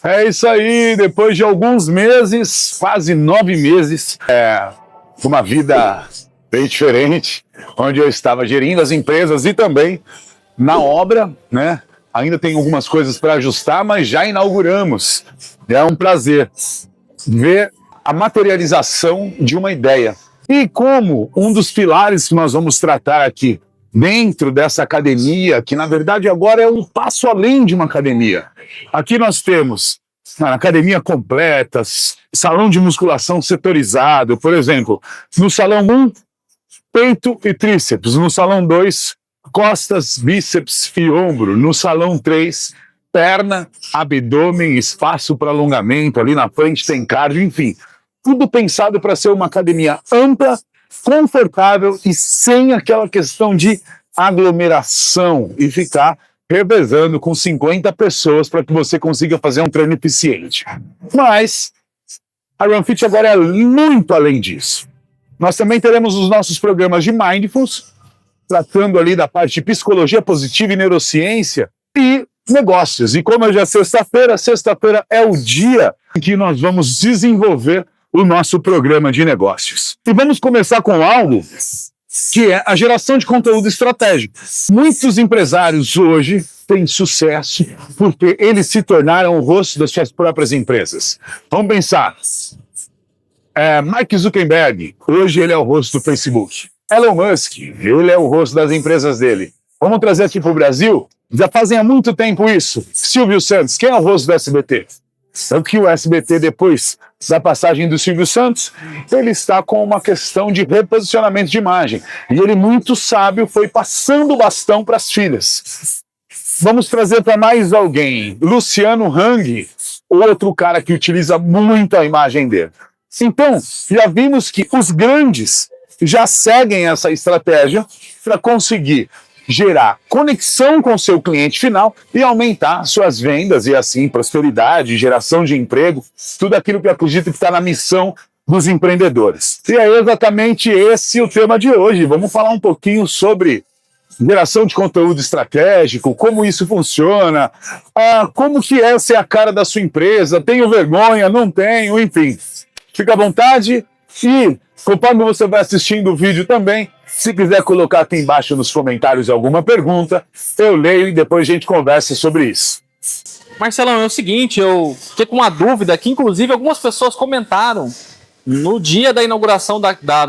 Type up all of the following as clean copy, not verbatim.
É isso aí, depois de alguns meses, quase 9 meses, uma vida bem diferente, onde eu estava gerindo as empresas e também na obra, né? Ainda tem algumas coisas para ajustar, mas já inauguramos. É um prazer ver a materialização de uma ideia. E como um dos pilares que nós vamos tratar aqui, dentro dessa academia, que na verdade agora é um passo além de uma academia. Aqui nós temos a academia completa, salão de musculação setorizado, por exemplo, no salão 1, peito e tríceps, no salão 2, costas, bíceps e ombro, no salão 3, perna, abdômen, espaço para alongamento, ali na frente tem cardio, enfim, tudo pensado para ser uma academia ampla, confortável e sem aquela questão de aglomeração e ficar revezando com 50 pessoas para que você consiga fazer um treino eficiente. Mas a RunFit agora é muito além disso. Nós também teremos os nossos programas de Mindfulness, tratando ali da parte de psicologia positiva e neurociência e negócios. E como hoje é sexta-feira é o dia em que nós vamos desenvolver o nosso programa de negócios. E vamos começar com algo que é a geração de conteúdo estratégico. Muitos empresários hoje têm sucesso porque eles se tornaram o rosto das suas próprias empresas. Vamos pensar. Mark Zuckerberg, hoje ele é o rosto do Facebook. Elon Musk, ele é o rosto das empresas dele. Vamos trazer aqui para o Brasil? Já fazem há muito tempo isso. Silvio Santos, quem é o rosto do SBT? Tanto que o SBT, depois da passagem do Silvio Santos, ele está com uma questão de reposicionamento de imagem. E ele, muito sábio, foi passando o bastão para as filhas. Vamos trazer para mais alguém. Luciano Hang, outro cara que utiliza muito a imagem dele. Então, já vimos que os grandes já seguem essa estratégia para conseguir gerar conexão com o seu cliente final e aumentar suas vendas e assim prosperidade, geração de emprego, tudo aquilo que eu acredito que está na missão dos empreendedores. E é exatamente esse o tema de hoje. Vamos falar um pouquinho sobre geração de conteúdo estratégico, como isso funciona, como que essa é a cara da sua empresa, tenho vergonha, não tenho, enfim. Fica à vontade e conforme você vai assistindo o vídeo também, se quiser colocar aqui embaixo nos comentários alguma pergunta, eu leio e depois a gente conversa sobre isso. Marcelão, é o seguinte, eu fiquei com uma dúvida que inclusive algumas pessoas comentaram no dia da inauguração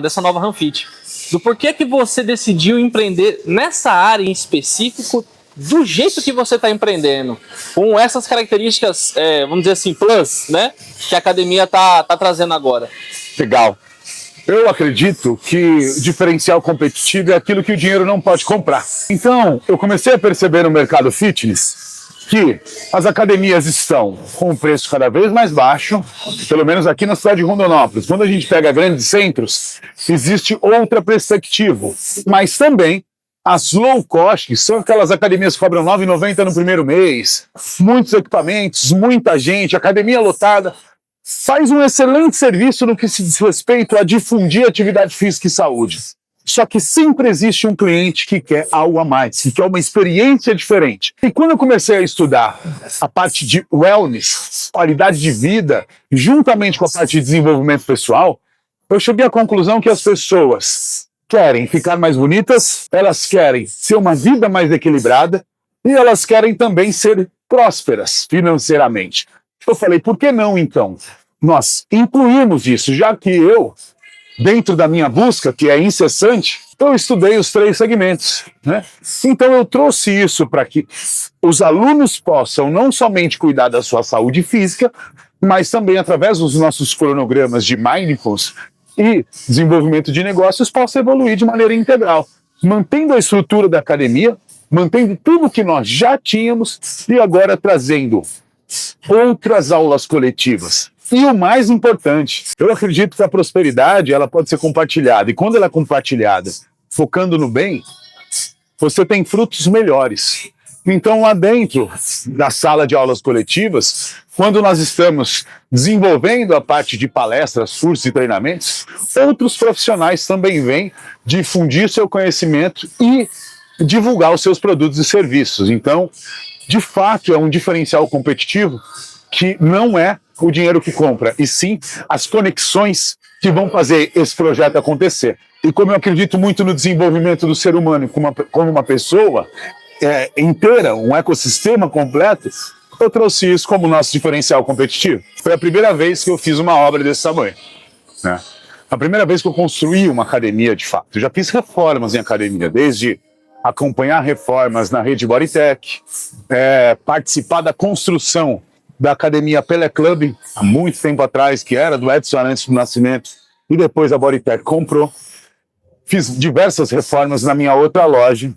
dessa nova RunFit, do porquê que você decidiu empreender nessa área em específico, do jeito que você está empreendendo, com essas características, vamos dizer assim, plus, né, que a academia tá trazendo agora. Legal. Eu acredito que diferencial competitivo é aquilo que o dinheiro não pode comprar. Então, eu comecei a perceber no mercado fitness que as academias estão com um preço cada vez mais baixo, pelo menos aqui na cidade de Rondonópolis. Quando a gente pega grandes centros, existe outra perspectiva, mas também as low cost, que são aquelas academias que cobram R$ 9,90 no primeiro mês, muitos equipamentos, muita gente, academia lotada, faz um excelente serviço no que se diz respeito a difundir atividade física e saúde. Só que sempre existe um cliente que quer algo a mais, que quer uma experiência diferente. E quando eu comecei a estudar a parte de wellness, qualidade de vida, juntamente com a parte de desenvolvimento pessoal, eu cheguei à conclusão que as pessoas querem ficar mais bonitas, elas querem ter uma vida mais equilibrada e elas querem também ser prósperas financeiramente. Eu falei, por que não, então, nós incluímos isso, já que eu, dentro da minha busca, que é incessante, eu estudei os 3 segmentos, né? Então eu trouxe isso para que os alunos possam não somente cuidar da sua saúde física, mas também, através dos nossos cronogramas de Mindfulness e desenvolvimento de negócios, possam evoluir de maneira integral, mantendo a estrutura da academia, mantendo tudo que nós já tínhamos e agora trazendo outras aulas coletivas. E o mais importante, eu acredito que a prosperidade ela pode ser compartilhada. E quando ela é compartilhada, focando no bem, você tem frutos melhores. Então, lá dentro da sala de aulas coletivas, quando nós estamos desenvolvendo a parte de palestras, cursos e treinamentos, outros profissionais também vêm difundir seu conhecimento e divulgar os seus produtos e serviços. Então, de fato, é um diferencial competitivo, que não é o dinheiro que compra, e sim as conexões que vão fazer esse projeto acontecer. E como eu acredito muito no desenvolvimento do ser humano como uma pessoa inteira, um ecossistema completo, eu trouxe isso como nosso diferencial competitivo. Foi a primeira vez que eu fiz uma obra desse tamanho, né? A primeira vez que eu construí uma academia de fato. Eu já fiz reformas em academia, desde acompanhar reformas na rede Bodytech, participar da construção da academia Pelé Club, há muito tempo atrás, que era do Edson Arantes do Nascimento, e depois a Bodytech comprou. Fiz diversas reformas na minha outra loja.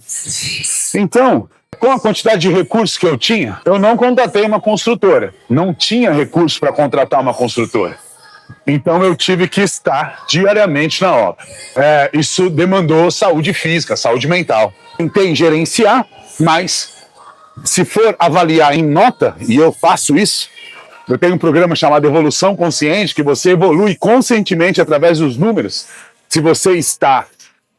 Então, com a quantidade de recursos que eu tinha, eu não contratei uma construtora. Não tinha recurso para contratar uma construtora. Então eu tive que estar diariamente na obra. Isso demandou saúde física, saúde mental. Tentei gerenciar, mas se for avaliar em nota, e eu faço isso, eu tenho um programa chamado Evolução Consciente, que você evolui conscientemente através dos números. Se você está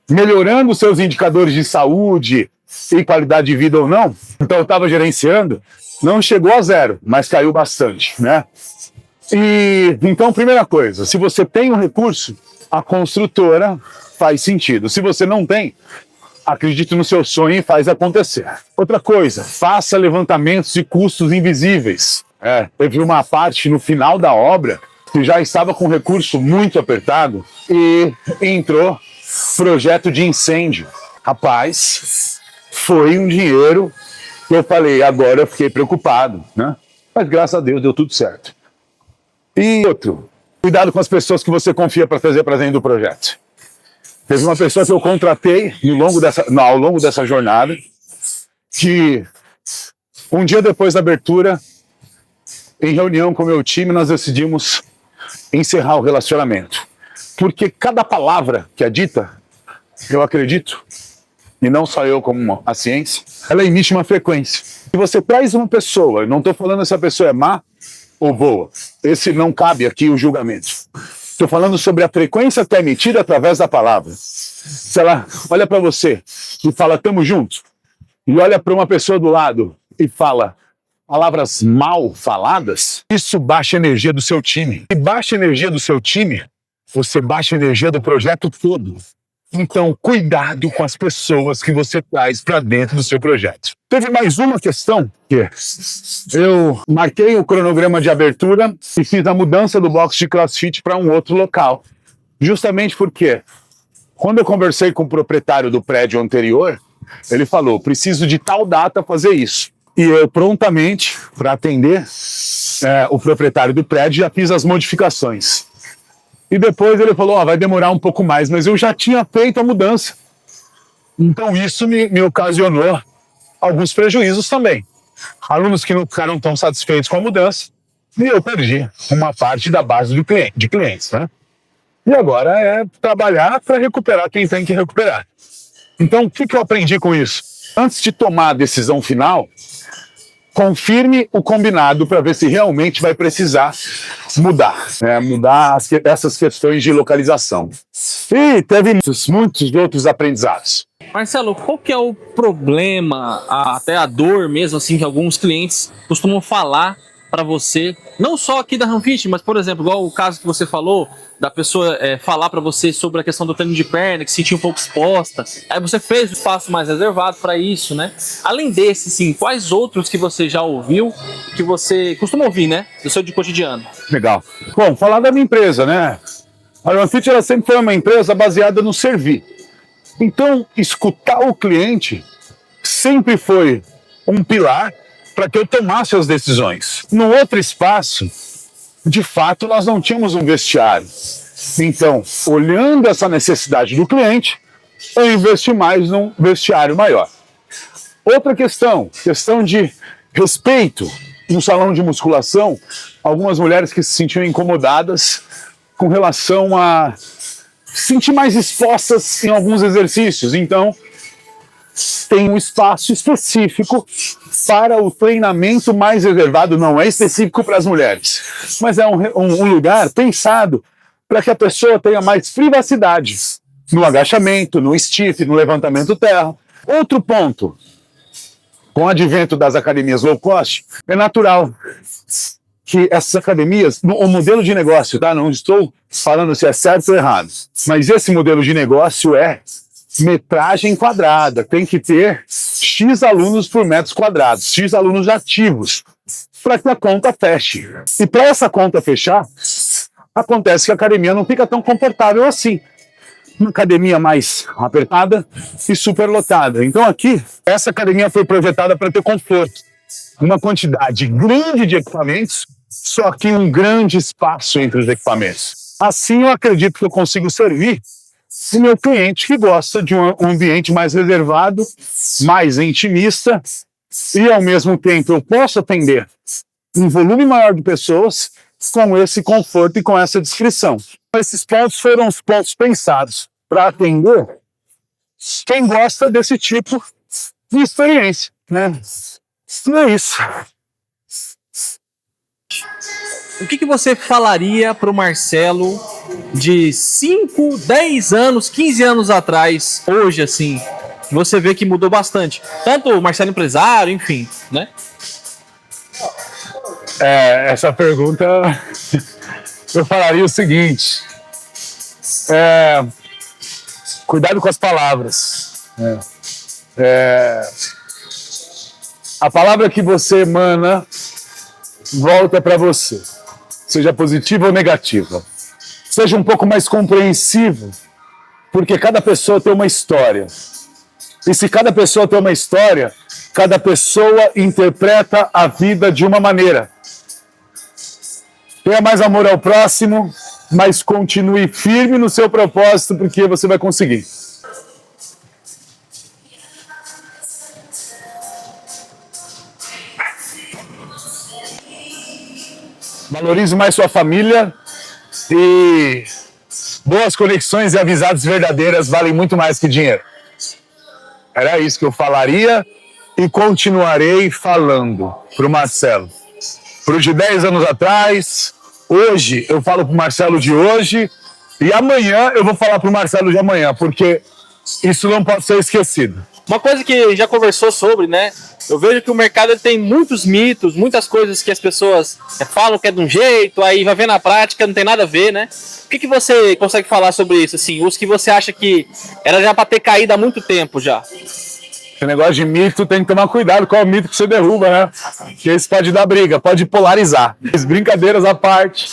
melhorando os seus indicadores de saúde e qualidade de vida ou não, então eu estava gerenciando, não chegou a 0, mas caiu bastante, né? E então, primeira coisa, se você tem um recurso, a construtora faz sentido. Se você não tem, acredite no seu sonho e faz acontecer. Outra coisa, faça levantamentos de custos invisíveis. Teve uma parte no final da obra que já estava com recurso muito apertado e entrou projeto de incêndio. Rapaz, foi um dinheiro que eu falei, agora eu fiquei preocupado, né? Mas graças a Deus deu tudo certo. E outro, cuidado com as pessoas que você confia para trazer para dentro do projeto. Teve uma pessoa que eu contratei ao longo dessa jornada, que um dia depois da abertura, em reunião com o meu time, nós decidimos encerrar o relacionamento. Porque cada palavra que é dita, eu acredito, e não só eu como a ciência, ela emite uma frequência. Se você traz uma pessoa, eu não estou falando se a pessoa é má ou boa, esse não cabe aqui o julgamento. Estou falando sobre a frequência que é emitida através da palavra. Se ela olha para você e fala, tamo junto, e olha para uma pessoa do lado e fala palavras mal faladas, isso baixa a energia do seu time. E baixa a energia do seu time, você baixa a energia do projeto todo. Então, cuidado com as pessoas que você traz para dentro do seu projeto. Teve mais uma questão, que eu marquei o cronograma de abertura e fiz a mudança do box de CrossFit para um outro local. Justamente porque, quando eu conversei com o proprietário do prédio anterior, ele falou, preciso de tal data fazer isso. E eu prontamente, para atender o proprietário do prédio, já fiz as modificações. E depois ele falou, vai demorar um pouco mais, mas eu já tinha feito a mudança. Então isso me ocasionou alguns prejuízos também. Alunos que não ficaram tão satisfeitos com a mudança, e eu perdi uma parte da base de clientes, né? E agora é trabalhar para recuperar quem tem que recuperar. Então, o que eu aprendi com isso? Antes de tomar a decisão final, confirme o combinado para ver se realmente vai precisar mudar essas questões de localização. E teve muitos outros aprendizados. Marcelo, qual que é o problema, até a dor mesmo, assim, que alguns clientes costumam falar para você, não só aqui da Ranfit, mas, por exemplo, igual o caso que você falou, da pessoa falar para você sobre a questão do treino de perna, que se sentia um pouco exposta, aí você fez o espaço mais reservado para isso, né? Além desse, sim, quais outros que você já ouviu, que você costuma ouvir, né, do seu cotidiano? Legal. Bom, falar da minha empresa, né? A Ranfit, ela sempre foi uma empresa baseada no servir. Então, escutar o cliente sempre foi um pilar para que eu tomasse as decisões. No outro espaço, de fato, nós não tínhamos um vestiário. Então, olhando essa necessidade do cliente, eu investi mais num vestiário maior. Outra questão de respeito. No salão de musculação, algumas mulheres que se sentiam incomodadas com relação a se sentir mais expostas em alguns exercícios. Então, tem um espaço específico para o treinamento mais reservado, não é específico para as mulheres, mas é um lugar pensado para que a pessoa tenha mais privacidade no agachamento, no stiff, no levantamento terra. Outro ponto, com o advento das academias low cost, é natural que essas academias, o modelo de negócio, tá? Não estou falando se é certo ou errado, mas esse modelo de negócio é metragem quadrada, tem que ter X alunos por metros quadrados, X alunos ativos, para que a conta feche. E para essa conta fechar, acontece que a academia não fica tão confortável assim. Uma academia mais apertada e superlotada. Então aqui, essa academia foi projetada para ter conforto. Uma quantidade grande de equipamentos, só que um grande espaço entre os equipamentos. Assim eu acredito que eu consigo servir o meu cliente que gosta de um ambiente mais reservado, mais intimista, e ao mesmo tempo eu posso atender um volume maior de pessoas com esse conforto e com essa descrição. Esses pontos foram os pontos pensados para atender quem gosta desse tipo de experiência, né? Não é isso. O que você falaria para o Marcelo de 5, 10 anos, 15 anos atrás, hoje, assim, que você vê que mudou bastante? Tanto o Marcelo empresário, enfim, né? Essa pergunta, eu falaria o seguinte, cuidado com as palavras. A palavra que você emana volta para você, seja positiva ou negativa. Seja um pouco mais compreensivo, porque cada pessoa tem uma história. E se cada pessoa tem uma história, cada pessoa interpreta a vida de uma maneira. Tenha mais amor ao próximo, mas continue firme no seu propósito, porque você vai conseguir. Valorize mais sua família e boas conexões e amizades verdadeiras valem muito mais que dinheiro. Era isso que eu falaria e continuarei falando para o Marcelo. Para os de 10 anos atrás, hoje eu falo para o Marcelo de hoje e amanhã eu vou falar para o Marcelo de amanhã, porque isso não pode ser esquecido. Uma coisa que já conversou sobre, né? Eu vejo que o mercado tem muitos mitos, muitas coisas que as pessoas falam que é de um jeito, aí vai ver na prática, não tem nada a ver, né? O que você consegue falar sobre isso, assim? Os que você acha que era já para ter caído há muito tempo já? Esse negócio de mito tem que tomar cuidado qual é o mito que você derruba, né? Porque isso pode dar briga, pode polarizar. As brincadeiras à parte.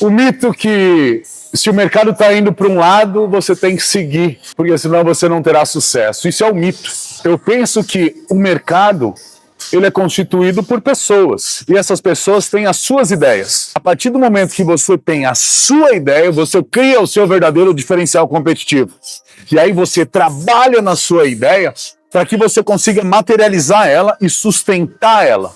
O mito que se o mercado está indo para um lado, você tem que seguir, porque senão você não terá sucesso. Isso é um mito. Eu penso que o mercado, ele é constituído por pessoas, e essas pessoas têm as suas ideias. A partir do momento que você tem a sua ideia, você cria o seu verdadeiro diferencial competitivo. E aí você trabalha na sua ideia para que você consiga materializar ela e sustentar ela.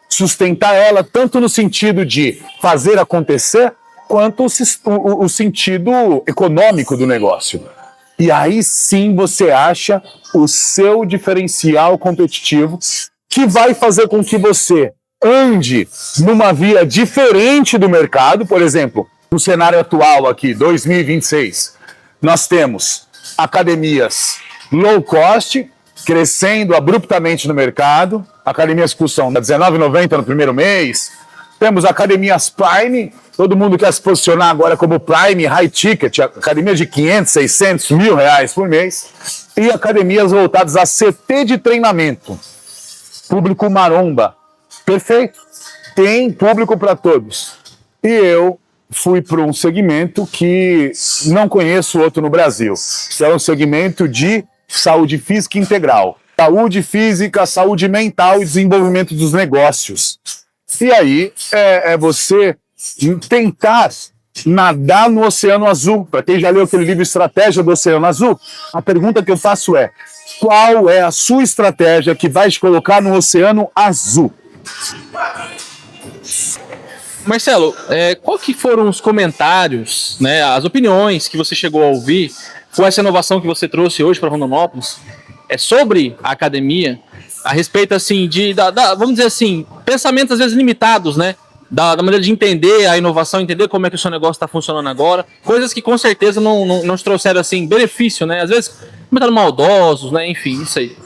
Sustentar ela tanto no sentido de fazer acontecer, quanto o sentido econômico do negócio. E aí sim você acha o seu diferencial competitivo que vai fazer com que você ande numa via diferente do mercado. Por exemplo, no cenário atual aqui, 2026, nós temos academias low cost, crescendo abruptamente no mercado, academias custam R$19,90 no primeiro mês, temos academias Prime, todo mundo quer se posicionar agora como Prime, High Ticket, academias de 500, 600, R$1.000 por mês, e academias voltadas a CT de treinamento, público maromba, perfeito, tem público para todos. E eu fui para um segmento que não conheço outro no Brasil, que é um segmento de saúde física integral. Saúde física, saúde mental e desenvolvimento dos negócios. E aí é você tentar nadar no Oceano Azul. Para quem já leu aquele livro Estratégia do Oceano Azul, a pergunta que eu faço é: qual é a sua estratégia que vai te colocar no Oceano Azul? Marcelo, qual que foram os comentários, né, as opiniões que você chegou a ouvir com essa inovação que você trouxe hoje para Rondonópolis sobre a academia, a respeito assim vamos dizer assim, pensamentos às vezes limitados, né? da maneira de entender a inovação, entender como é que o seu negócio está funcionando agora. Coisas que com certeza não te trouxeram assim, benefício, né? Às vezes comentários maldosos, né? Enfim, isso aí.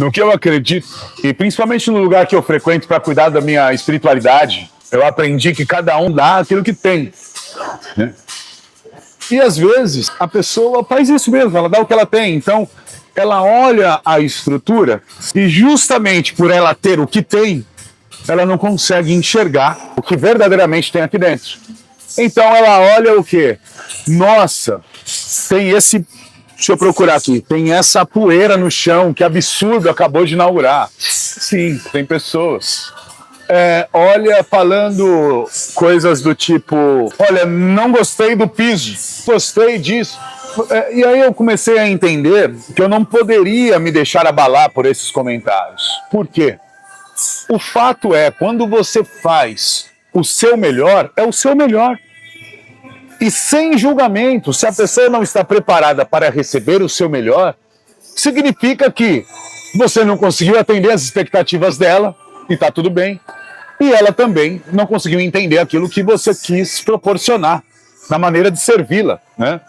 No que eu acredito, e principalmente no lugar que eu frequento para cuidar da minha espiritualidade, eu aprendi que cada um dá aquilo que tem, né? E às vezes a pessoa faz isso mesmo, ela dá o que ela tem. Então ela olha a estrutura e justamente por ela ter o que tem, ela não consegue enxergar o que verdadeiramente tem aqui dentro. Então ela olha o quê? Nossa, tem esse... Deixa eu procurar aqui. Tem essa poeira no chão, que absurdo, acabou de inaugurar. Sim, tem pessoas. Olha, falando coisas do tipo, olha, não gostei do piso, gostei disso. E aí eu comecei a entender que eu não poderia me deixar abalar por esses comentários. Por quê? O fato é, quando você faz o seu melhor, é o seu melhor. E sem julgamento, se a pessoa não está preparada para receber o seu melhor, significa que você não conseguiu atender as expectativas dela, e está tudo bem. E ela também não conseguiu entender aquilo que você quis proporcionar, na maneira de servi-la, né?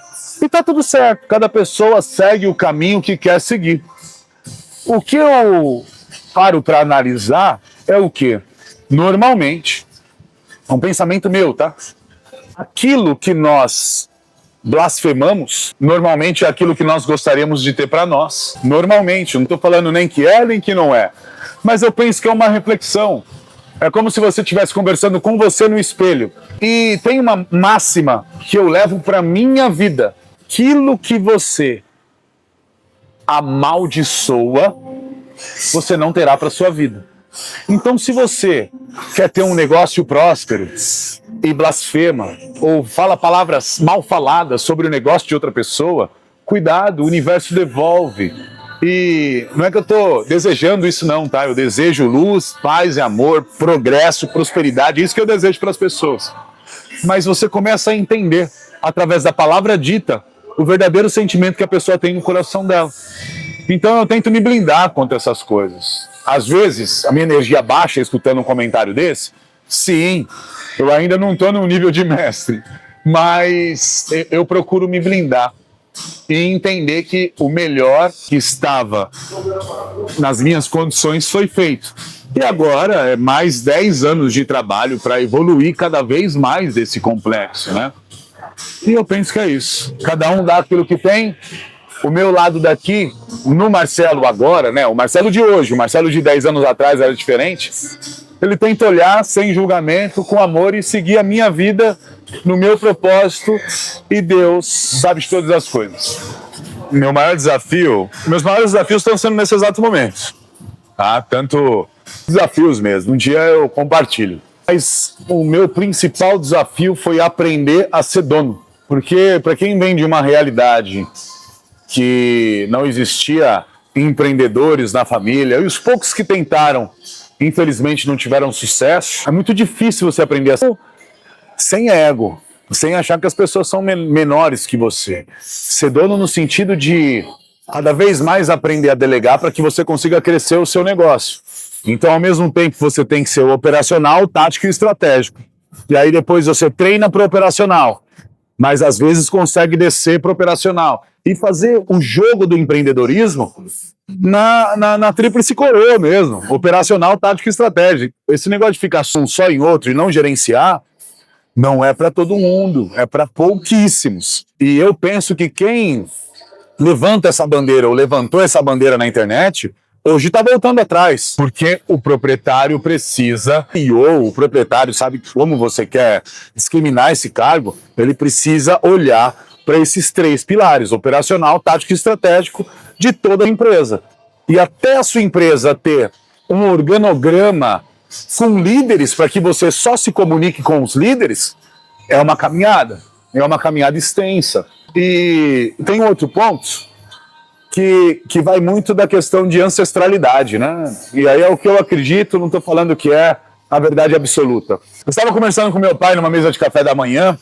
E está tudo certo, cada pessoa segue o caminho que quer seguir. O que eu paro para analisar é o quê? Normalmente, é um pensamento meu, tá? Aquilo que nós blasfemamos, normalmente é aquilo que nós gostaríamos de ter para nós. Normalmente, não estou falando nem que é, nem que não é. Mas eu penso que é uma reflexão. É como se você estivesse conversando com você no espelho. E tem uma máxima que eu levo para minha vida. Aquilo que você amaldiçoa, você não terá para sua vida. Então, se você quer ter um negócio próspero e blasfema, ou fala palavras mal faladas sobre o negócio de outra pessoa, cuidado, o universo devolve. E não é que eu estou desejando isso não, tá? Eu desejo luz, paz e amor, progresso, prosperidade, isso que eu desejo para as pessoas. Mas você começa a entender, através da palavra dita, o verdadeiro sentimento que a pessoa tem no coração dela. Então eu tento me blindar contra essas coisas. Às vezes, a minha energia baixa escutando um comentário desse, sim, eu ainda não estou no nível de mestre, mas eu procuro me blindar e entender que o melhor que estava nas minhas condições foi feito. E agora é mais 10 anos de trabalho para evoluir cada vez mais desse complexo, né? E eu penso que é isso. Cada um dá aquilo que tem. O meu lado daqui, no Marcelo agora, né? O Marcelo de hoje, o Marcelo de 10 anos atrás era diferente. Ele tenta olhar sem julgamento, com amor e seguir a minha vida no meu propósito, e Deus sabe de todas as coisas. Meus maiores desafios estão sendo nesse exato momento, tá? Tanto desafios mesmo, um dia eu compartilho. Mas o meu principal desafio foi aprender a ser dono, porque para quem vem de uma realidade que não existia empreendedores na família, e os poucos que tentaram, infelizmente não tiveram sucesso, é muito difícil você aprender a ser sem ego, sem achar que as pessoas são menores que você. Ser dono no sentido de cada vez mais aprender a delegar para que você consiga crescer o seu negócio. Então, ao mesmo tempo, você tem que ser operacional, tático e estratégico. E aí depois você treina para o operacional, mas às vezes consegue descer para o operacional. E fazer o jogo do empreendedorismo na tríplice coroa mesmo. Operacional, tático e estratégico. Esse negócio de ficar só em outro e não gerenciar, não é para todo mundo, é para pouquíssimos. E eu penso que quem levanta essa bandeira ou levantou essa bandeira na internet, hoje está voltando atrás, porque o proprietário precisa, ou o proprietário sabe como você quer discriminar esse cargo, ele precisa olhar para esses 3 pilares, operacional, tático e estratégico, de toda a empresa. E até a sua empresa ter um organograma com líderes, para que você só se comunique com os líderes, é uma caminhada extensa. E tem outro ponto que vai muito da questão de ancestralidade, né? E aí é o que eu acredito, não estou falando que é a verdade absoluta. Eu estava conversando com meu pai numa mesa de café da manhã,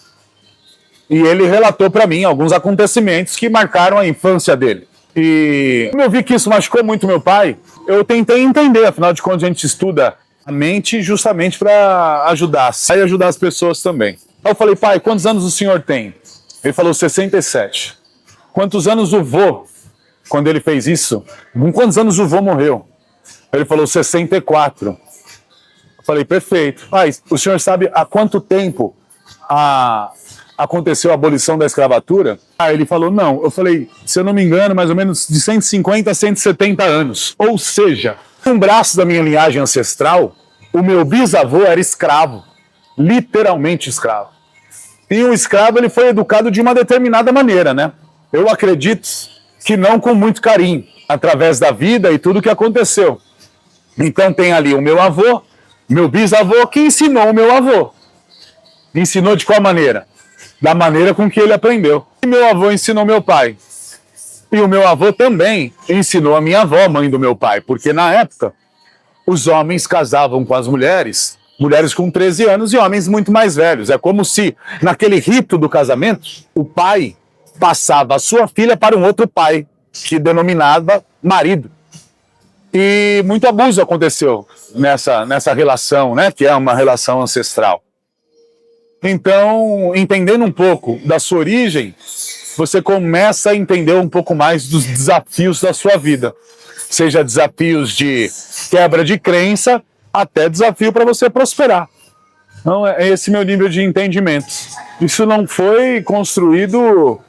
e ele relatou para mim alguns acontecimentos que marcaram a infância dele. E como eu vi que isso machucou muito meu pai, eu tentei entender, afinal de contas a gente estuda a mente justamente para ajudar e ajudar as pessoas também. Aí eu falei, pai, quantos anos o senhor tem? Ele falou 67. Quantos anos o vô, quando ele fez isso, com quantos anos o vô morreu? Ele falou 64. Eu falei, perfeito. Pai, o senhor sabe há quanto tempo aconteceu a abolição da escravatura? Ele falou, não. Eu falei, se eu não me engano, mais ou menos de 150 a 170 anos. Ou seja, um braço da minha linhagem ancestral, o meu bisavô era escravo. Literalmente escravo. E um escravo, ele foi educado de uma determinada maneira, né? Eu acredito que não com muito carinho, através da vida e tudo que aconteceu. Então tem ali o meu avô, meu bisavô, que ensinou o meu avô. Ensinou de qual maneira? Da maneira com que ele aprendeu. E meu avô ensinou meu pai. E o meu avô também ensinou a minha avó, mãe do meu pai, porque na época os homens casavam com as mulheres com 13 anos e homens muito mais velhos. É como se, naquele rito do casamento, o pai passava a sua filha para um outro pai, que denominava marido. E muito abuso aconteceu nessa relação, né, que é uma relação ancestral. Então, entendendo um pouco da sua origem, você começa a entender um pouco mais dos desafios da sua vida. Seja desafios de quebra de crença, até desafio para você prosperar. Então, é esse meu nível de entendimento. Isso não foi construído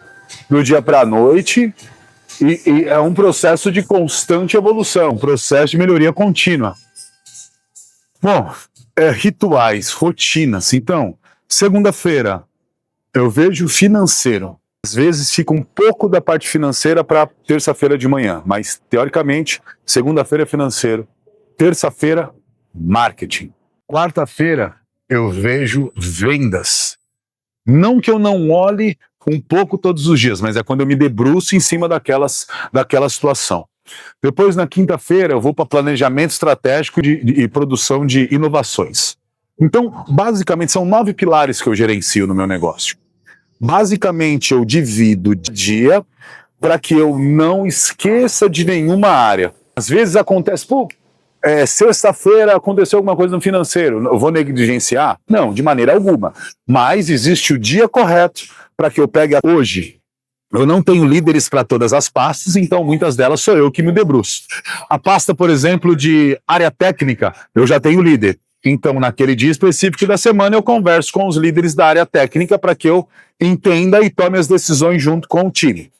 do dia para a noite e é um processo de constante evolução, um processo de melhoria contínua. Bom, rituais, rotinas. Então, segunda-feira, eu vejo financeiro. Às vezes fica um pouco da parte financeira para terça-feira de manhã, mas teoricamente, segunda-feira é financeiro, terça-feira, marketing. Quarta-feira, eu vejo vendas. Não que eu não olhe um pouco todos os dias, mas é quando eu me debruço em cima daquela situação. Depois, na quinta-feira, eu vou para planejamento estratégico e produção de inovações. Então, basicamente, são 9 pilares que eu gerencio no meu negócio. Basicamente, eu divido o dia para que eu não esqueça de nenhuma área. Às vezes acontece, sexta-feira aconteceu alguma coisa no financeiro, eu vou negligenciar? Não, de maneira alguma. Mas existe o dia correto para que eu pegue hoje. Eu não tenho líderes para todas as pastas, então muitas delas sou eu que me debruço. A pasta, por exemplo, de área técnica, eu já tenho líder. Então, naquele dia específico da semana, eu converso com os líderes da área técnica para que eu entenda e tome as decisões junto com o time.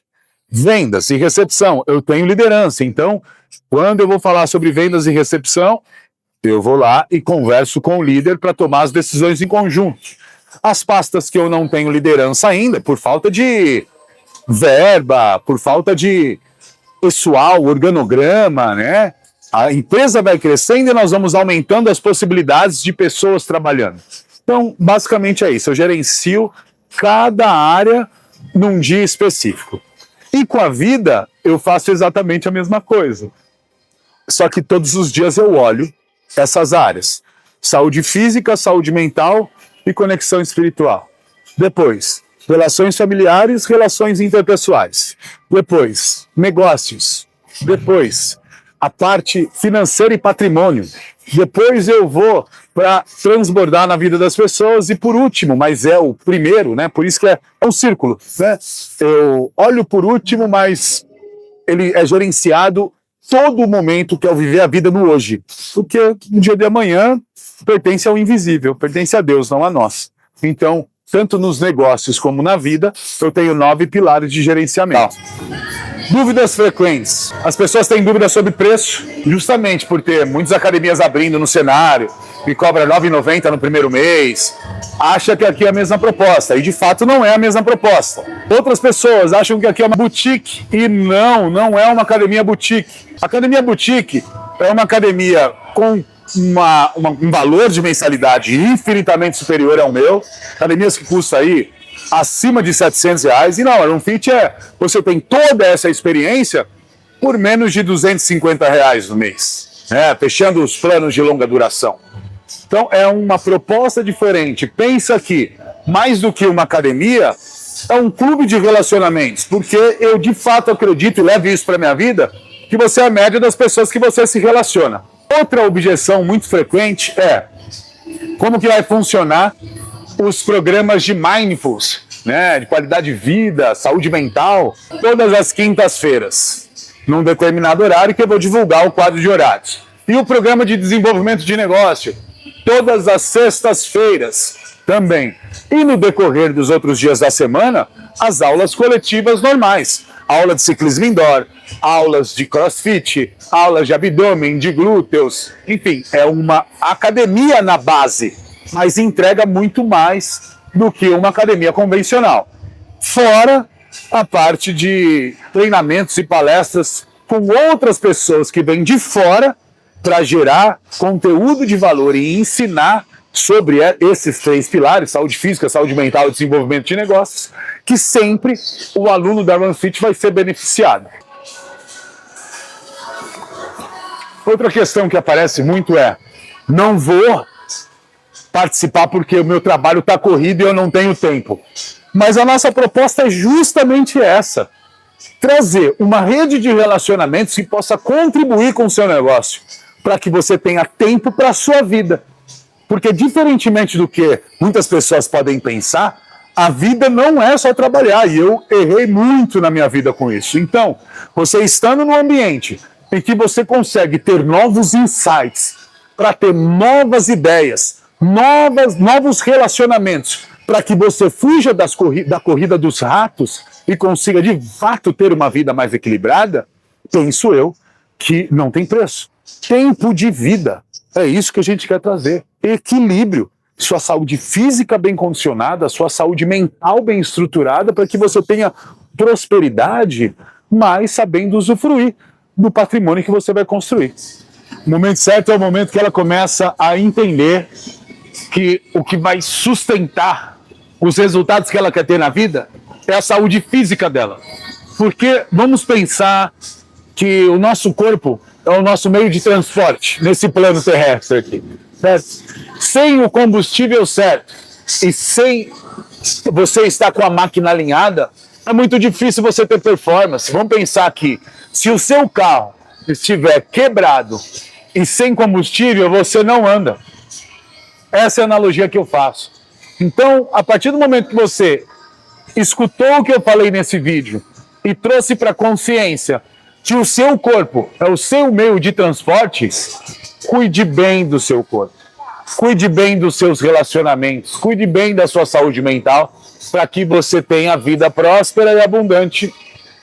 Vendas e recepção, eu tenho liderança. Então, quando eu vou falar sobre vendas e recepção, eu vou lá e converso com o líder para tomar as decisões em conjunto. As pastas que eu não tenho liderança ainda, por falta de verba, por falta de pessoal, organograma, né? A empresa vai crescendo e nós vamos aumentando as possibilidades de pessoas trabalhando. Então, basicamente é isso. Eu gerencio cada área num dia específico. E com a vida, eu faço exatamente a mesma coisa. Só que todos os dias eu olho essas áreas. Saúde física, saúde mental e conexão espiritual. Depois, relações familiares, relações interpessoais. Depois, negócios. Depois, a parte financeira e patrimônio. Depois eu vou para transbordar na vida das pessoas. E por último, mas é o primeiro, né? Por isso que é um círculo, né? Eu olho por último, mas ele é gerenciado todo o momento que eu viver a vida no hoje. Porque o dia de amanhã pertence ao invisível, pertence a Deus, não a nós. Então, tanto nos negócios como na vida, eu tenho 9 pilares de gerenciamento. Dúvidas frequentes. As pessoas têm dúvidas sobre preço, justamente por ter muitas academias abrindo no cenário, me cobra R$ 9,90 no primeiro mês, acha que aqui é a mesma proposta, e de fato não é a mesma proposta. Outras pessoas acham que aqui é uma boutique, e não é uma academia boutique. A academia boutique é uma academia com um valor de mensalidade infinitamente superior ao meu, academias que custam aí acima de R$700, e na Iron Fit você tem toda essa experiência por menos de R$250 no mês, né? Fechando os planos de longa duração. Então é uma proposta diferente. Pensa que, mais do que uma academia, é um clube de relacionamentos, porque eu de fato acredito e levo isso para minha vida, que você é a média das pessoas que você se relaciona. Outra objeção muito frequente é como que vai funcionar os programas de mindfulness, né, de qualidade de vida, saúde mental, todas as quintas-feiras, num determinado horário que eu vou divulgar o quadro de horários. E o programa de desenvolvimento de negócio, todas as sextas-feiras também. E no decorrer dos outros dias da semana, as aulas coletivas normais. Aula de ciclismo indoor, aulas de crossfit, aulas de abdômen, de glúteos, enfim, é uma academia na base, mas entrega muito mais do que uma academia convencional. Fora a parte de treinamentos e palestras com outras pessoas que vêm de fora para gerar conteúdo de valor e ensinar sobre esses 3 pilares, saúde física, saúde mental e desenvolvimento de negócios, que sempre o aluno da RunFit vai ser beneficiado. Outra questão que aparece muito é: não vou participar porque o meu trabalho está corrido e eu não tenho tempo. Mas a nossa proposta é justamente essa: trazer uma rede de relacionamentos que possa contribuir com o seu negócio, para que você tenha tempo para a sua vida. Porque, diferentemente do que muitas pessoas podem pensar, a vida não é só trabalhar, e eu errei muito na minha vida com isso. Então, você estando num ambiente em que você consegue ter novos insights, para ter novas ideias, novos relacionamentos, para que você fuja da corrida dos ratos e consiga, de fato, ter uma vida mais equilibrada, penso eu que não tem preço. Tempo de vida. É isso que a gente quer trazer. Equilíbrio. Sua saúde física bem condicionada, sua saúde mental bem estruturada, para que você tenha prosperidade, mas sabendo usufruir do patrimônio que você vai construir. O momento certo é o momento que ela começa a entender que o que vai sustentar os resultados que ela quer ter na vida é a saúde física dela. Porque vamos pensar que o nosso corpo é o nosso meio de transporte nesse plano terrestre aqui, certo? Sem o combustível certo e sem você estar com a máquina alinhada, é muito difícil você ter performance. Vamos pensar que se o seu carro estiver quebrado e sem combustível, você não anda. Essa é a analogia que eu faço. Então, a partir do momento que você escutou o que eu falei nesse vídeo e trouxe para a consciência que o seu corpo é o seu meio de transporte, cuide bem do seu corpo. Cuide bem dos seus relacionamentos. Cuide bem da sua saúde mental, para que você tenha a vida próspera e abundante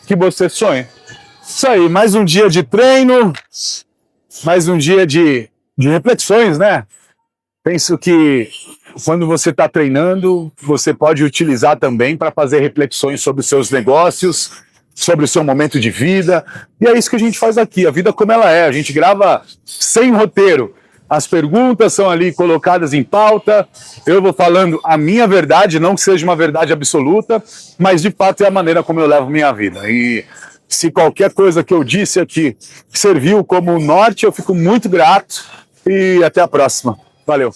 que você sonha. Isso aí, mais um dia de treino, mais um dia de reflexões, né? Penso que quando você está treinando, você pode utilizar também para fazer reflexões sobre os seus negócios, sobre o seu momento de vida. E é isso que a gente faz aqui, a vida como ela é. A gente grava sem roteiro. As perguntas são ali colocadas em pauta. Eu vou falando a minha verdade, não que seja uma verdade absoluta, mas de fato é a maneira como eu levo minha vida. E se qualquer coisa que eu disse aqui serviu como norte, eu fico muito grato. E até a próxima. Valeu!